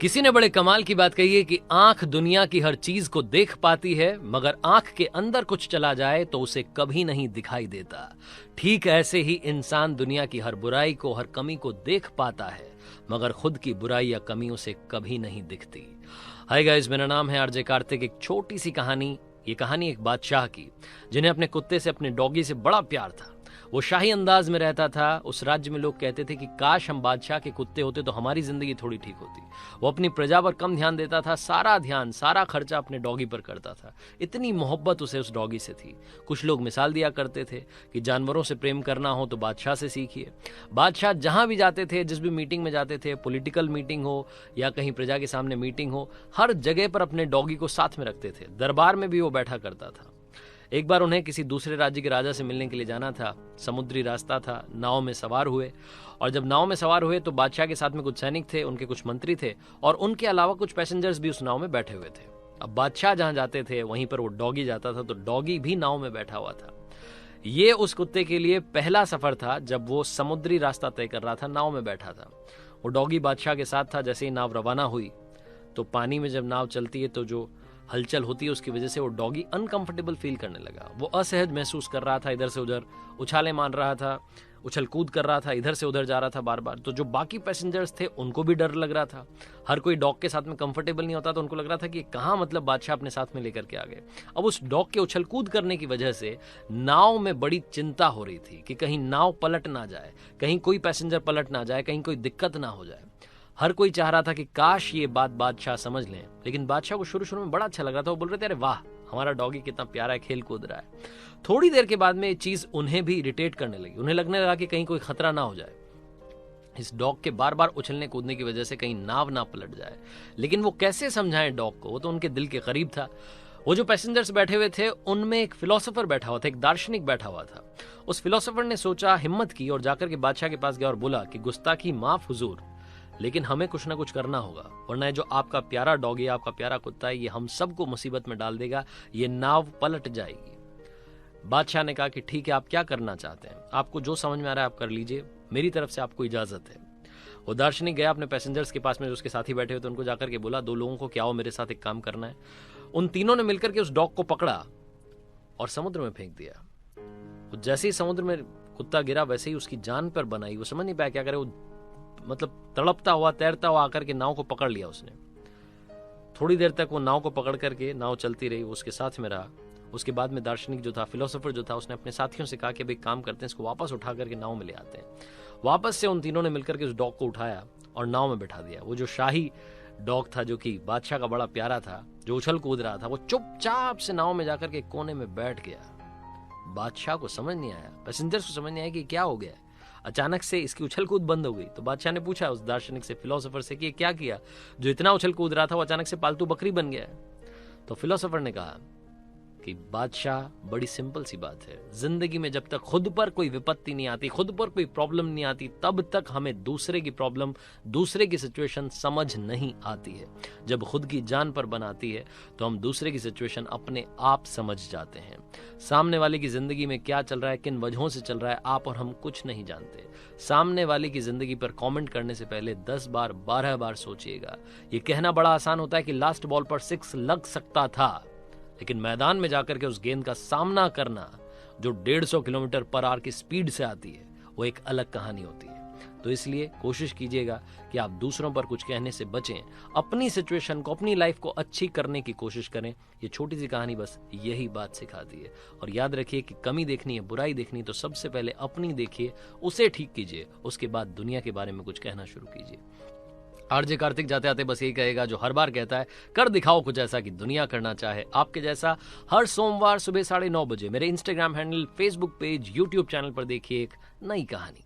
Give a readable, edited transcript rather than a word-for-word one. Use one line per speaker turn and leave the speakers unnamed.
किसी ने बड़े कमाल की बात कही है कि आंख दुनिया की हर चीज को देख पाती है, मगर आंख के अंदर कुछ चला जाए तो उसे कभी नहीं दिखाई देता। ठीक ऐसे ही इंसान दुनिया की हर बुराई को, हर कमी को देख पाता है, मगर खुद की बुराई या कमी उसे कभी नहीं दिखती। हाय गाइस, मेरा नाम है आरजे कार्तिक। एक छोटी सी कहानी, ये कहानी एक बादशाह की, जिन्हें अपने कुत्ते से, अपने डॉगी से बड़ा प्यार था। वो शाही अंदाज में रहता था। उस राज्य में लोग कहते थे कि काश हम बादशाह के कुत्ते होते तो हमारी जिंदगी थोड़ी ठीक होती। वो अपनी प्रजा पर कम ध्यान देता था, सारा ध्यान, सारा खर्चा अपने डॉगी पर करता था। इतनी मोहब्बत उसे उस डॉगी से थी। कुछ लोग मिसाल दिया करते थे कि जानवरों से प्रेम करना हो तो बादशाह से सीखिए। बादशाह जहां भी जाते थे, जिस भी मीटिंग में जाते थे, पॉलिटिकल मीटिंग हो या कहीं प्रजा के सामने मीटिंग हो, हर जगह पर अपने डॉगी को साथ में रखते थे। दरबार में भी वो बैठा करता था। एक बार उन्हें किसी दूसरे राज्य के राजा से मिलने के लिए जाना था। समुद्री रास्ता था। नाव में सवार हुए, और जब नाव में सवार हुए तो बादशाह के साथ में कुछ सैनिक थे, उनके कुछ मंत्री थे, और उनके अलावा कुछ पैसेंजर्स भी उस नाव में बैठे हुए थे। अब बादशाह जहां जाते थे वहीं पर वो डॉगी जाता था, तो डॉगी भी नाव में बैठा हुआ था। ये उस कुत्ते के लिए पहला सफर था जब वो समुद्री रास्ता तय कर रहा था, नाव में बैठा था। वो डॉगी बादशाह के साथ था। जैसे ही नाव रवाना हुई तो पानी में जब नाव चलती है तो जो हलचल होती है उसकी वजह से वो डॉगी अनकंफर्टेबल फील करने लगा। वो असहज महसूस कर रहा था, इधर से उधर उछाले मार रहा था, उछल कूद कर रहा था, इधर से उधर जा रहा था बार बार। तो जो बाकी पैसेंजर्स थे उनको भी डर लग रहा था। हर कोई डॉग के साथ में कंफर्टेबल नहीं होता, तो उनको लग रहा था कि कहाँ मतलब बादशाह अपने साथ में लेकर के आ गए। अब उस डॉग के उछल कूद करने की वजह से नाव में बड़ी चिंता हो रही थी कि कहीं नाव पलट ना जाए, कहीं कोई पैसेंजर पलट ना जाए, कहीं कोई दिक्कत ना हो जाए। हर कोई चाह रहा था कि काश ये बात बादशाह समझ लें, लेकिन बादशाह को शुरू शुरू में बड़ा अच्छा लग रहा था। वो बोल रहे थे, अरे वाह, हमारा डॉगी कितना प्यारा है, खेल कूद रहा है। थोड़ी देर के बाद में ये चीज उन्हें भी इरिटेट करने लगी। उन्हें लगने लगा कि कहीं कोई खतरा ना हो जाए, इस डॉग के बार बार उछलने कूदने की वजह से कहीं नाव ना पलट जाए। लेकिन वो कैसे समझाएं डॉग को, वो तो उनके दिल के करीब था। वो जो पैसेंजर्स बैठे हुए थे उनमें एक फिलोसोफर बैठा हुआ था, एक दार्शनिक बैठा हुआ था। उस फिलोसोफर ने सोचा, हिम्मत की और जाकर के बादशाह के पास गया और बोला कि गुस्ताखी माफ हुजूर, लेकिन हमें कुछ ना कुछ करना होगा, वरना जो आपका प्यारा डॉगी, आपका प्यारा कुत्ता है, ये हम सबको मुसीबत में डाल देगा, ये नाव पलट जाएगी। बादशाह ने कहा कि ठीक है, आप क्या करना चाहते हैं, आपको जो समझ में आ रहा है आप कर लीजिए, मेरी तरफ से आपको इजाजत है। वो दार्शनिक गया अपने पैसेंजर्स के पास में, जो उसके साथी बैठे हुए थे, उनको जाकर के बोला, 2 लोगों को क्या हो, मेरे साथ एक काम करना है। उन तीनों ने मिलकर के उस डॉग को पकड़ा और समुद्र में फेंक दिया। जैसे ही समुद्र में कुत्ता गिरा वैसे ही उसकी जान पर बनाई। वो समझ नहीं पाया क्या करे। वो मतलब तड़पता हुआ, तैरता हुआ आकर के नाव को पकड़ लिया उसने। थोड़ी देर तक वो नाव को पकड़ करके नाव चलती रही, वो उसके साथ में रहा। उसके बाद में दार्शनिक जो था, फिलोसोफर जो था, उसने अपने साथियों से कहा कि भाई काम करते हैं, इसको वापस उठा करके नाव में ले आते हैं। वापस से उन तीनों ने मिलकर के उस डॉग को उठाया और नाव में बैठा दिया। वो जो शाही डॉग था, जो कि बादशाह का बड़ा प्यारा था, जो उछल कूद रहा था, वो चुपचाप से नाव में जाकर के कोने में बैठ गया। बादशाह को समझ नहीं आया, पैसेंजर्स को समझ नहीं आया कि क्या हो गया। अचानक से इसकी उछल कूद बंद हो गई। तो बादशाह ने पूछा उस दार्शनिक से, फिलोसोफर से, कि क्या किया, जो इतना उछल कूद रहा था वो अचानक से पालतू बकरी बन गया है। तो फिलोसोफर ने कहा कि बादशाह, बड़ी सिंपल सी बात है, जिंदगी में जब तक खुद पर कोई विपत्ति नहीं आती, खुद पर कोई प्रॉब्लम नहीं आती, तब तक हमें दूसरे की प्रॉब्लम, दूसरे की सिचुएशन समझ नहीं आती है। जब खुद की जान पर बनाती है तो हम दूसरे की सिचुएशन अपने आप समझ जाते हैं। सामने वाले की जिंदगी में क्या चल रहा है, किन वजहों से चल रहा है, आप और हम कुछ नहीं जानते। सामने वाले की जिंदगी पर कमेंट करने से पहले 10 बार 12 बार सोचिएगा। ये कहना बड़ा आसान होता है कि लास्ट बॉल पर 6 लग सकता था, लेकिन मैदान में जाकर के उस गेंद का सामना करना, जो 150 किलोमीटर पर आवर की स्पीड से आती है, वो एक अलग कहानी होती है। तो इसलिए कोशिश कीजिएगा कि आप दूसरों पर कुछ कहने से बचें, अपनी सिचुएशन को, अपनी लाइफ को अच्छी करने की कोशिश करें। ये छोटी सी कहानी बस यही बात सिखाती है। और याद रखिए कि कमी देखनी है, बुराई देखनी है, तो सबसे पहले अपनी देखिए, उसे ठीक कीजिए, उसके बाद दुनिया के बारे में कुछ कहना शुरू कीजिए। आरजे कार्तिक जाते आते बस यही कहेगा जो हर बार कहता है, कर दिखाओ कुछ ऐसा कि दुनिया करना चाहे आपके जैसा। हर सोमवार सुबह 9:30 बजे मेरे Instagram handle, Facebook page, YouTube channel पर देखिए एक नई कहानी।